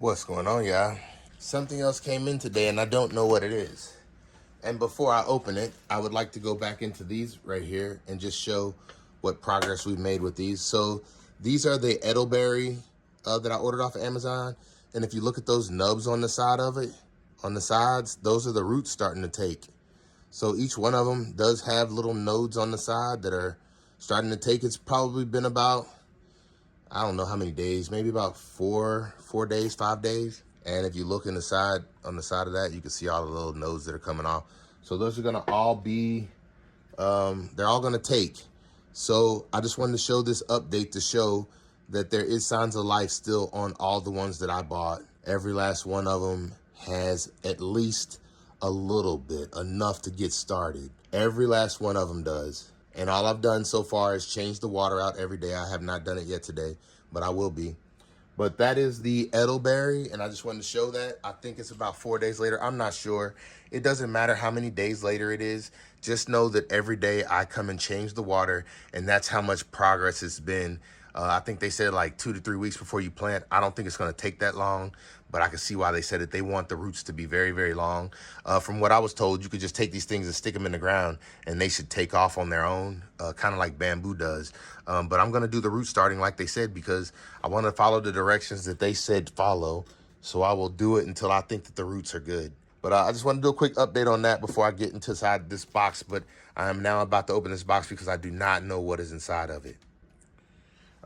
What's going on, y'all? Something else came in today and I don't know what it is. And before I open it, I would like to go back into these right here and just show what progress we've made with these. So these are the elderberry that I ordered off of Amazon. And if you look at those nubs on the side of it, on the sides, those are the roots starting to take. So each one of them does have little nodes on the side that are starting to take. It's probably been about, I don't know how many days, maybe about four days, 5 days. And if you look in the side, on the side of that, you can see all the little nodes that are coming off. So those are gonna all be, they're all gonna take. So I just wanted to show this update to show that there is signs of life still on all the ones that I bought. Every last one of them has at least a little bit, enough to get started. Every last one of them does. And all I've done so far is change the water out every day. I have not done it yet today, but I will be. But that is the elderberry, and I just wanted to show that. I think it's about 4 days later. I'm not sure. It doesn't matter how many days later it is. Just know that every day I come and change the water, and that's how much progress it's been. I think they said like 2 to 3 weeks before you plant. I don't think it's going to take that long, but I can see why they said it. They want the roots to be very, very long. From what I was told, you could just take these things and stick them in the ground, and they should take off on their own, kind of like bamboo does. But I'm going to do the root starting like they said because I want to follow the directions that they said follow. So I will do it until I think that the roots are good. But I just want to do a quick update on that before I get inside this box. But I am now about to open this box because I do not know what is inside of it.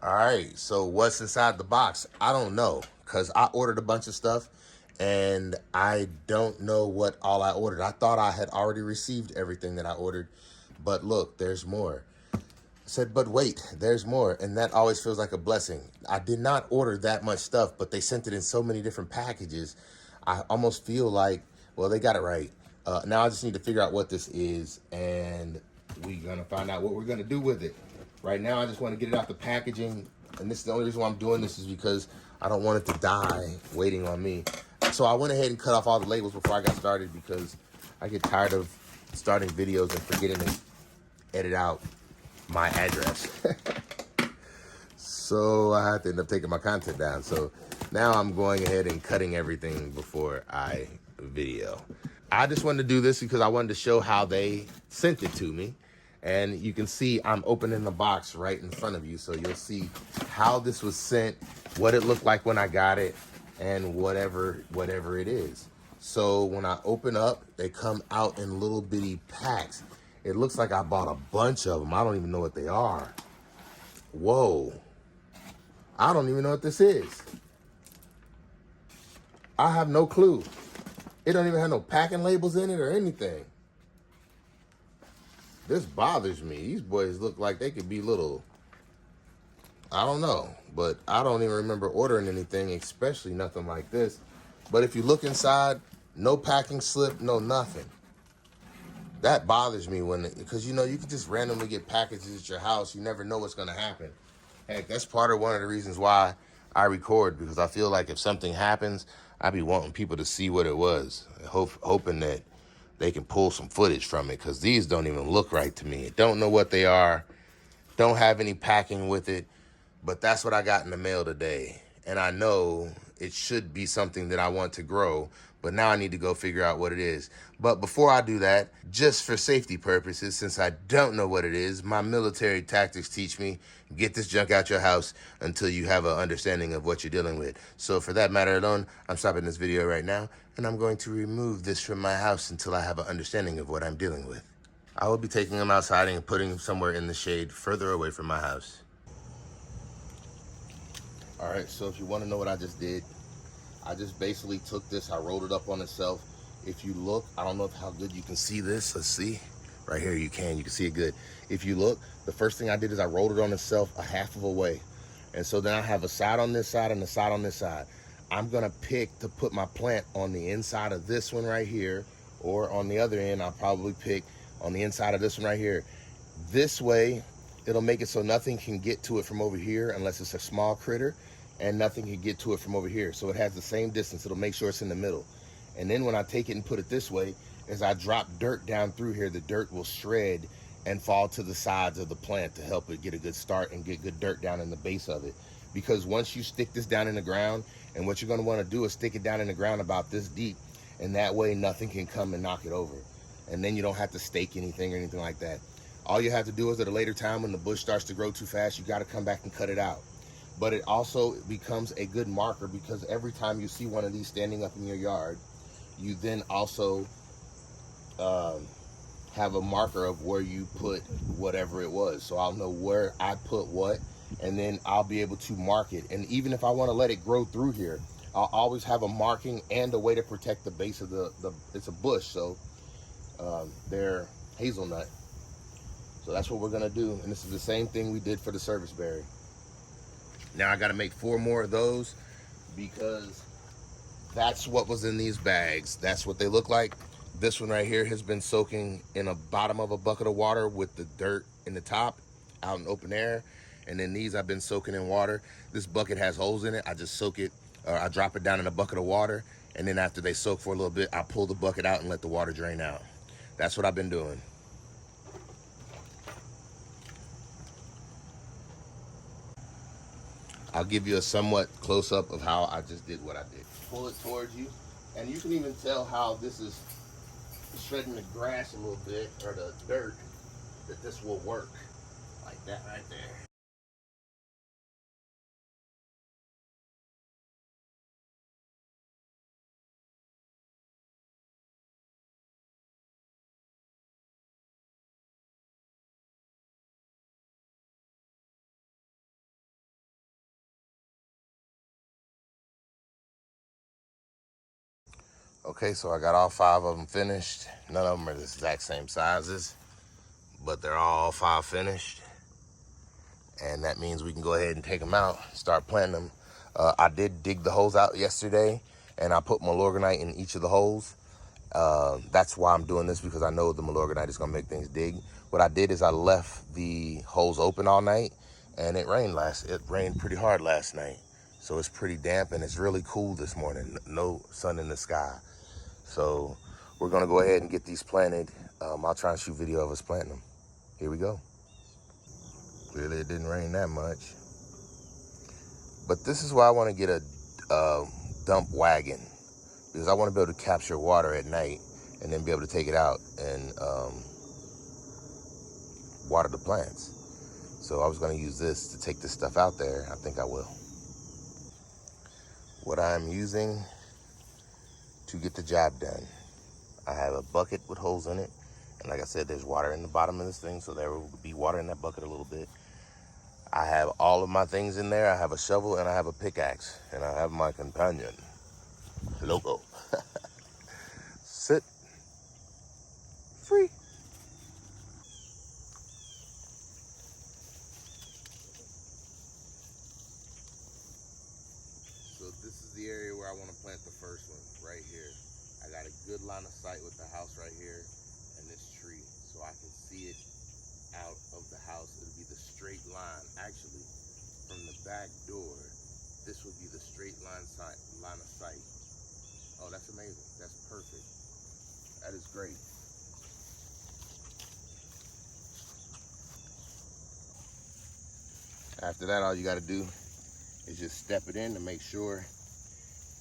All right, so what's inside the box? I don't know because I ordered a bunch of stuff and I don't know what all I ordered. I thought I had already received everything that I ordered, but look, there's more. I said, but wait, there's more, and that always feels like a blessing. I did not order that much stuff, but they sent it in so many different packages. I almost feel like, well, they got it right. Now I just need to figure out what this is, and we're gonna find out what we're gonna do with it. Right now, I just want to get it out the packaging, and this is the only reason why I'm doing this is because I don't want it to die waiting on me. So I went ahead and cut off all the labels before I got started because I get tired of starting videos and forgetting to edit out my address. So I had to end up taking my content down. So now I'm going ahead and cutting everything before I video. I just wanted to do this because I wanted to show how they sent it to me. And you can see I'm opening the box right in front of you. So you'll see how this was sent, what it looked like when I got it, and whatever it is. So when I open up, they come out in little bitty packs. It looks like I bought a bunch of them. I don't even know what they are. Whoa. I don't even know what this is. I have no clue. It don't even have no packing labels in it or anything. This bothers me. These boys look like they could be little, I don't know, but I don't even remember ordering anything, especially nothing like this. But if you look inside, no packing slip, no nothing. That bothers me because you know, you can just randomly get packages at your house. You never know what's going to happen. Heck, that's part of one of the reasons why I record, because I feel like if something happens, I be wanting people to see what it was, hoping that they can pull some footage from it, because these don't even look right to me. Don't know what they are. Don't have any packing with it. But that's what I got in the mail today. And I know it should be something that I want to grow. But now I need to go figure out what it is. But before I do that, just for safety purposes, since I don't know what it is, my military tactics teach me, get this junk out your house until you have an understanding of what you're dealing with. So for that matter alone, I'm stopping this video right now, and I'm going to remove this from my house until I have an understanding of what I'm dealing with. I will be taking them outside and putting them somewhere in the shade further away from my house. All right, so if you want to know what I just did, I just basically took this, I rolled it up on itself. If you look, I don't know how good you can see this. Let's see. Right here, you can see it good. If you look, the first thing I did is I rolled it on itself a half of a way. And so then I have a side on this side and a side on this side. I'm gonna pick to put my plant on the inside of this one right here, or on the other end, I'll probably pick on the inside of this one right here. This way, it'll make it so nothing can get to it from over here unless it's a small critter, and nothing can get to it from over here. So it has the same distance. It'll make sure it's in the middle. And then when I take it and put it this way, as I drop dirt down through here, the dirt will shred and fall to the sides of the plant to help it get a good start and get good dirt down in the base of it. Because once you stick this down in the ground And what you're going to want to do is stick it down in the ground about this deep, and that way nothing can come and knock it over. And then you don't have to stake anything or anything like that. All you have to do is at a later time when the bush starts to grow too fast, you got to come back and cut it out. But it also becomes a good marker, because every time you see one of these standing up in your yard, you then also have a marker of where you put whatever it was. So I'll know where I put what, and then I'll be able to mark it. And even if I want to let it grow through here, I'll always have a marking and a way to protect the base of the it's a bush, so they're hazelnut. So that's what we're gonna do. And this is the same thing we did for the serviceberry. Now I gotta make 4 more of those, because that's what was in these bags. That's what they look like. This one right here has been soaking in the bottom of a bucket of water with the dirt in the top, out in open air. And then these I've been soaking in water. This bucket has holes in it. I just soak it, or I drop it down in a bucket of water. And then after they soak for a little bit, I pull the bucket out and let the water drain out. That's what I've been doing. I'll give you a somewhat close-up of how I just did what I did. Pull it towards you, and you can even tell how this is shredding the grass a little bit, or the dirt, that this will work. Like that right there. Okay, so I got all 5 of them finished. None of them are the exact same sizes, but they're all 5 finished. And that means we can go ahead and take them out, start planting them. I did dig the holes out yesterday, and I put Milorganite in each of the holes. That's why I'm doing this, because I know the Milorganite is gonna make things dig. What I did is I left the holes open all night, and it rained pretty hard last night. So it's pretty damp, and it's really cool this morning. No sun in the sky. So we're gonna go ahead and get these planted. I'll try and shoot video of us planting them. Here we go. Clearly it didn't rain that much. But this is why I wanna get a dump wagon, because I wanna be able to capture water at night and then be able to take it out and water the plants. So I was gonna use this to take this stuff out there. I think I will. What I'm using to get the job done. I have a bucket with holes in it. And like I said, there's water in the bottom of this thing, so there will be water in that bucket a little bit. I have all of my things in there. I have a shovel and I have a pickaxe. And I have my companion, Loco. Sit. Free. So this is the area where I want to plant the first one, right here. I got a good line of sight with the house right here and this tree, so I can see it out of the house. It'll be the straight line. Actually, from the back door, this would be the straight line of sight. Oh, that's amazing. That's perfect. That is great. After that, all you got to do is just step it in to make sure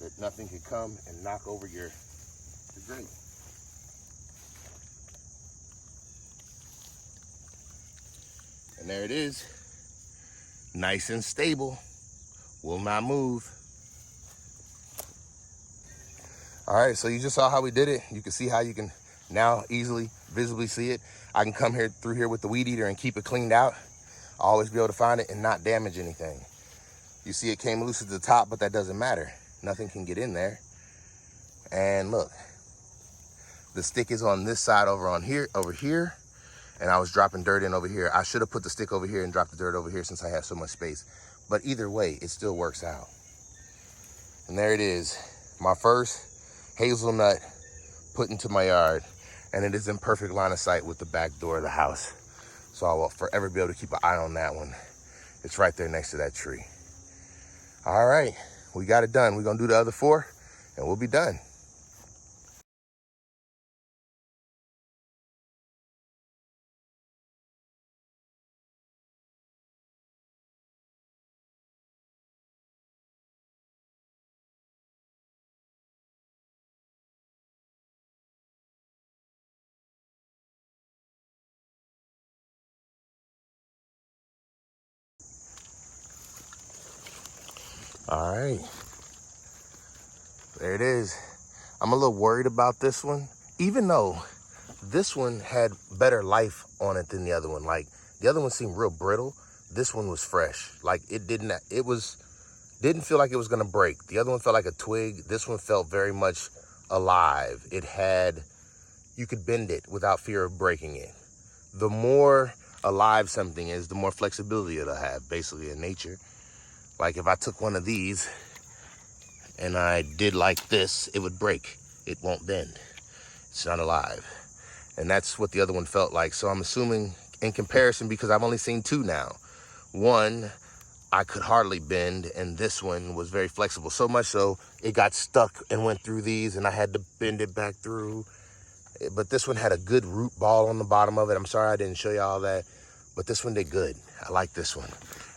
that nothing can come and knock over your grape. And there it is. Nice and stable. Will not move. All right, so you just saw how we did it. You can see how you can now easily, visibly see it. I can come here through here with the weed eater and keep it cleaned out. I'll always be able to find it and not damage anything. You see it came loose at the top, but that doesn't matter. Nothing can get in there. And look, the stick is on this side over here, and I was dropping dirt in over here. I should have put the stick over here and dropped the dirt over here since I have so much space. But either way, it still works out. And there it is, my first hazelnut put into my yard, and it is in perfect line of sight with the back door of the house. So I will forever be able to keep an eye on that one. It's right there next to that tree. All right, we got it done. We're gonna do the other 4 and we'll be done. All right, there it is. I'm a little worried about this one, even though this one had better life on it than the other one. Like, the other one seemed real brittle. This one was fresh. Like, didn't feel like it was gonna break. The other one felt like a twig. This one felt very much alive. You could bend it without fear of breaking it. The more alive something is, the more flexibility it'll have, basically, in nature. Like, if I took one of these and I did like this, it would break. It won't bend. It's not alive. And that's what the other one felt like. So I'm assuming, in comparison, because I've only seen two now, one I could hardly bend, and this one was very flexible. So much so, it got stuck and went through these, and I had to bend it back through. But this one had a good root ball on the bottom of it. I'm sorry I didn't show you all that, but this one did good. I like this one.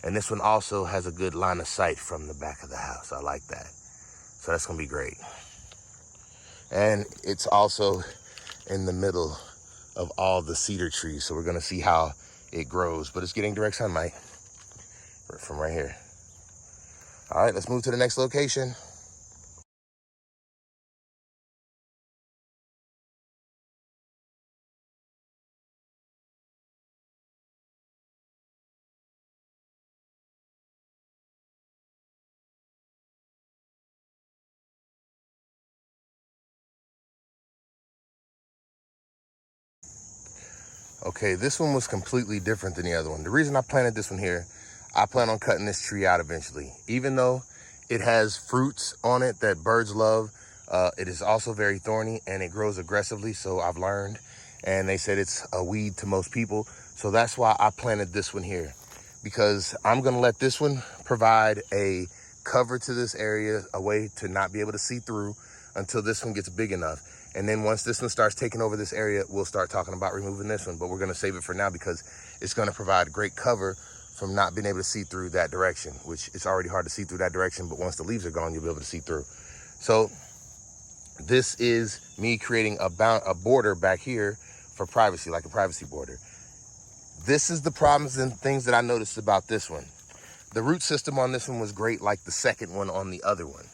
And this one also has a good line of sight from the back of the house. I like that. So that's gonna be great. And it's also in the middle of all the cedar trees. So we're gonna see how it grows, but it's getting direct sunlight from right here. All right, let's move to the next location. Okay, this one was completely different than the other one. The reason I planted this one here, I plan on cutting this tree out eventually. Even though it has fruits on it that birds love, it is also very thorny and it grows aggressively, so I've learned. And they said it's a weed to most people. So that's why I planted this one here, because I'm gonna let this one provide a cover to this area, a way to not be able to see through until this one gets big enough. And then once this one starts taking over this area, we'll start talking about removing this one, but we're gonna save it for now because it's gonna provide great cover from not being able to see through that direction, which it's already hard to see through that direction, but once the leaves are gone, you'll be able to see through. So this is me creating a border back here for privacy, like a privacy border. This is the problems and things that I noticed about this one. The root system on this one was great, like the second one on the other one,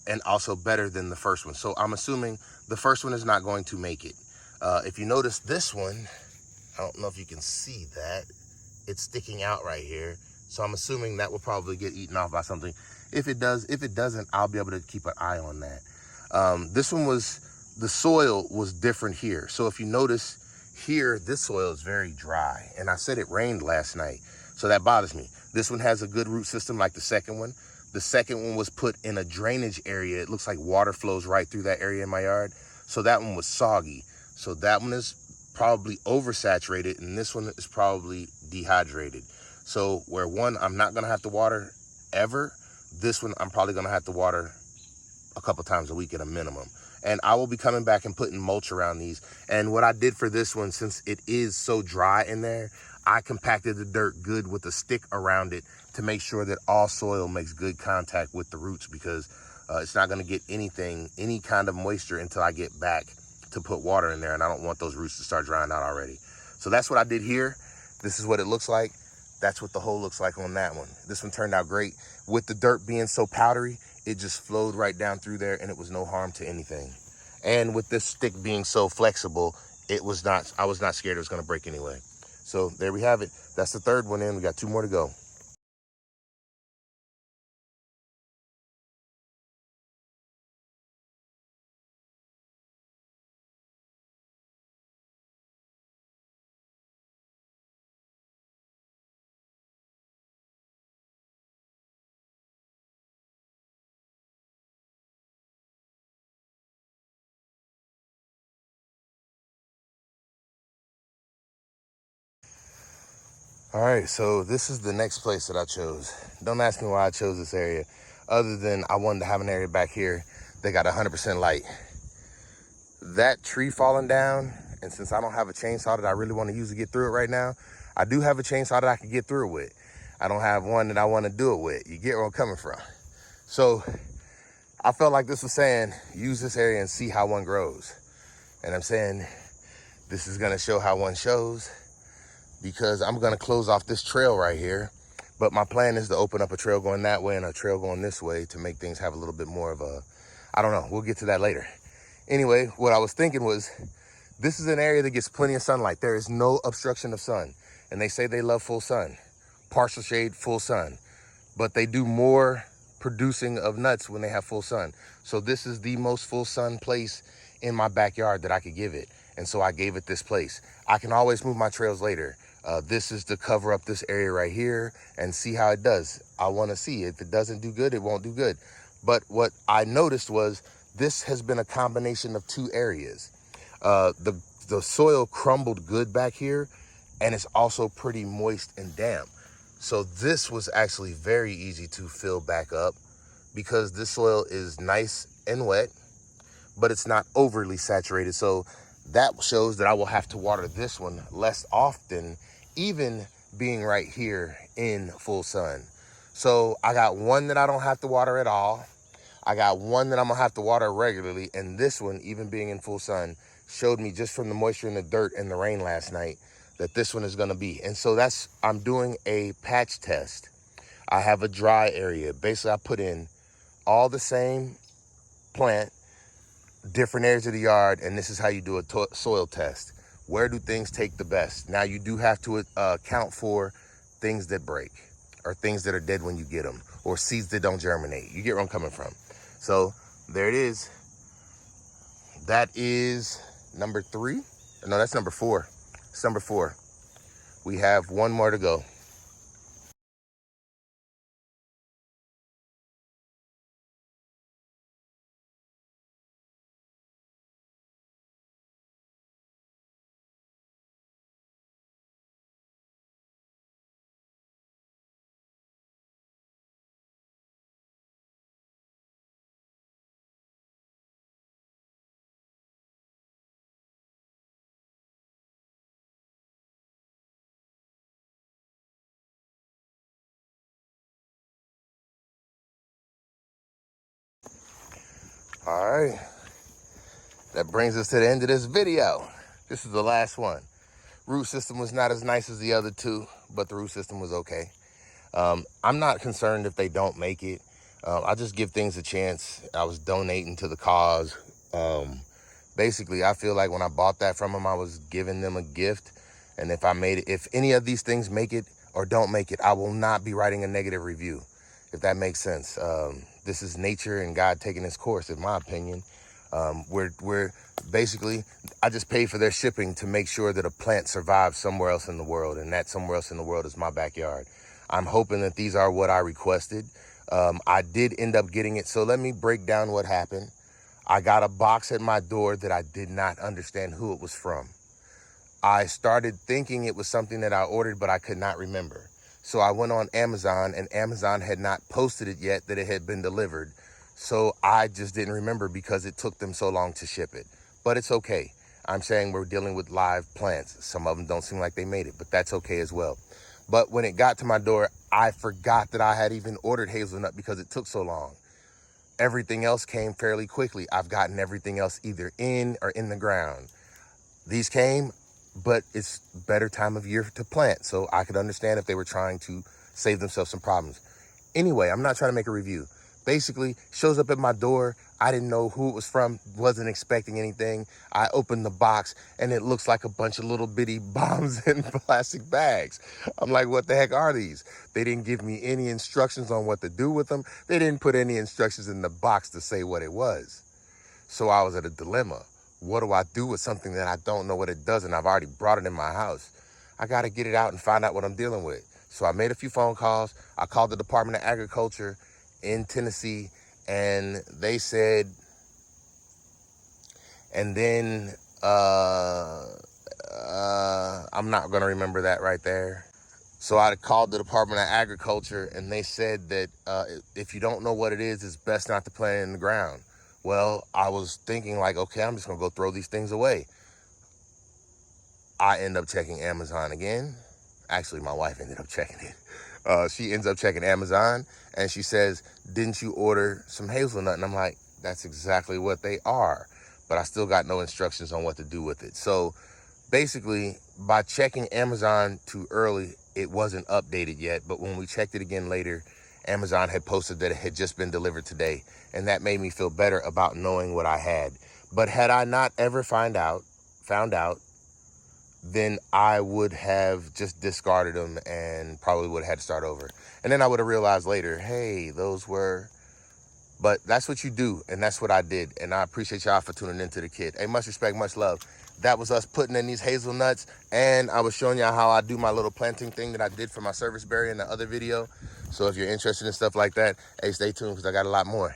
and also better than the first one. So I'm assuming the first one is not going to make it. If you notice this one, I don't know if you can see that. It's sticking out right here. So I'm assuming that will probably get eaten off by something. If it doesn't, I'll be able to keep an eye on that. The soil was different here. So if you notice here, this soil is very dry. And I said it rained last night, so that bothers me. This one has a good root system like the second one. The second one was put in a drainage area. It looks like water flows right through that area in my yard. So that one was soggy. So that one is probably oversaturated, and this one is probably dehydrated. So where one, I'm not gonna have to water ever, this one I'm probably gonna have to water a couple times a week at a minimum. And I will be coming back and putting mulch around these. And what I did for this one, since it is so dry in there, I compacted the dirt good with a stick around it to make sure that all soil makes good contact with the roots, because it's not gonna get any kind of moisture until I get back to put water in there, and I don't want those roots to start drying out already. So that's what I did here. This is what it looks like. That's what the hole looks like on that one. This one turned out great. With the dirt being so powdery, it just flowed right down through there and it was no harm to anything. And with this stick being so flexible, I was not scared it was gonna break anyway. So there we have it. That's the third one in. We got 2 more to go. All right, so this is the next place that I chose. Don't ask me why I chose this area, other than I wanted to have an area back here that got 100% light. That tree falling down, and since I don't have a chainsaw that I really want to use to get through it right now, I do have a chainsaw that I can get through it with. I don't have one that I want to do it with. You get where I'm coming from. So I felt like this was saying, use this area and see how one grows. And I'm saying, this is gonna show how one shows, because I'm gonna close off this trail right here But my plan is to open up a trail going that way and a trail going this way to make things have a little bit more of a, I don't know, we'll get to that later. Anyway, what I was thinking was, this is an area that gets plenty of sunlight. There is no obstruction of sun. And they say they love full sun, partial shade, full sun. But they do more producing of nuts when they have full sun. So this is the most full sun place in my backyard that I could give it. And so I gave it this place. I can always move my trails later. This is to cover up this area right here and see how it does. I want to see. If it doesn't do good, it won't do good. But what I noticed was this has been a combination of two areas. The soil crumbled good back here, and it's also pretty moist and damp. So this was actually very easy to fill back up because this soil is nice and wet, but it's not overly saturated. So that shows that I will have to water this one less often, even being right here in full sun. So I got one that I don't have to water at all. I got one that I'm gonna have to water regularly. And this one, even being in full sun, showed me just from the moisture in the dirt and the rain last night that this one is gonna be. And so I'm doing a patch test. I have a dry area. Basically, I put in all the same plant, different areas of the yard, and this is how you do a soil test. Where do things take the best? Now, you do have to account for things that break or things that are dead when you get them, or seeds that don't germinate. You get where I'm coming from. So there it is. That is number 3. No, that's number 4. It's number 4. We have one more to go. All right. That brings us to the end of this video. This is the last one. Root system was not as nice as the other 2, but the root system was okay. I'm not concerned if they don't make it. I just give things a chance. I was donating to the cause. Basically, I feel like when I bought that from them, I was giving them a gift. And if any of these things make it or don't make it, I will not be writing a negative review, if that makes sense. This is nature and God taking its course, in my opinion. We're basically, I just pay for their shipping to make sure that a plant survives somewhere else in the world, and that somewhere else in the world is my backyard. I'm hoping that these are what I requested. I did end up getting it, so let me break down what happened. I got a box at my door that I did not understand who it was from. I started thinking it was something that I ordered, but I could not remember. So I went on Amazon, and Amazon had not posted it yet that it had been delivered. So I just didn't remember because it took them so long to ship it. But it's okay. I'm saying we're dealing with live plants. Some of them don't seem like they made it, but that's okay as well. But when it got to my door, I forgot that I had even ordered hazelnut because it took so long. Everything else came fairly quickly. I've gotten everything else either in or in the ground. These came, but it's better time of year to plant. So I could understand if they were trying to save themselves some problems. Anyway, I'm not trying to make a review. Basically, shows up at my door. I didn't know who it was from, wasn't expecting anything. I opened the box and it looks like a bunch of little bitty bombs in plastic bags. I'm like, what the heck are these? They didn't give me any instructions on what to do with them. They didn't put any instructions in the box to say what it was. So I was at a dilemma. What do I do with something that I don't know what it does and I've already brought it in my house? I got to get it out and find out what I'm dealing with. So I made a few phone calls. I called the Department of Agriculture in Tennessee, and they said, and then I'm not going to remember that right there. So I called the Department of Agriculture, and they said that if you don't know what it is, it's best not to plant it in the ground. Well, I was thinking like, okay, I'm just going to go throw these things away. I end up checking Amazon again. Actually, my wife ended up checking it. She ends up checking Amazon, and she says, didn't you order some hazelnut? And I'm like, that's exactly what they are. But I still got no instructions on what to do with it. So Basically, by checking Amazon too early, it wasn't updated yet. But when we checked it again later, Amazon had posted that it had just been delivered today. And that made me feel better about knowing what I had. But had I not ever found out, then I would have just discarded them and probably would have had to start over. And then I would have realized later, hey, those were... But that's what you do, and that's what I did. And I appreciate y'all for tuning into the kid. Hey, much respect, much love. That was us putting in these hazelnuts, and I was showing y'all how I do my little planting thing that I did for my service berry in the other video. So if you're interested in stuff like that, hey, stay tuned, because I got a lot more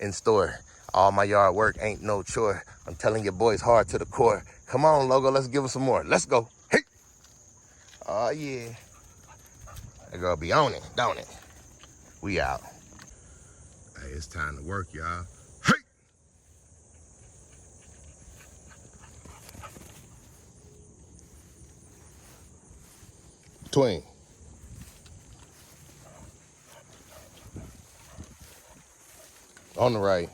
in store. All my yard work ain't no chore. I'm telling your boys hard to the core. Come on, Logo, let's give us some more. Let's go. Hey! Oh, yeah. That girl be on it, don't it? We out. Hey, it's time to work, y'all. Hey! Between. On the right.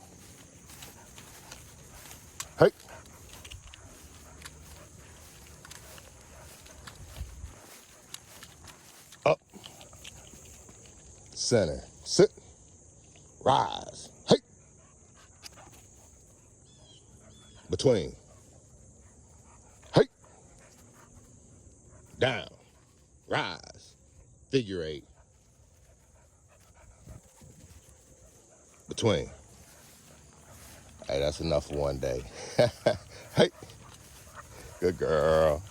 Hey! Up. Center. Sit. Rise. Hey! Between. Hey! Down. Rise. Figure eight. Between. Hey, that's enough for one day. Hey! Good girl.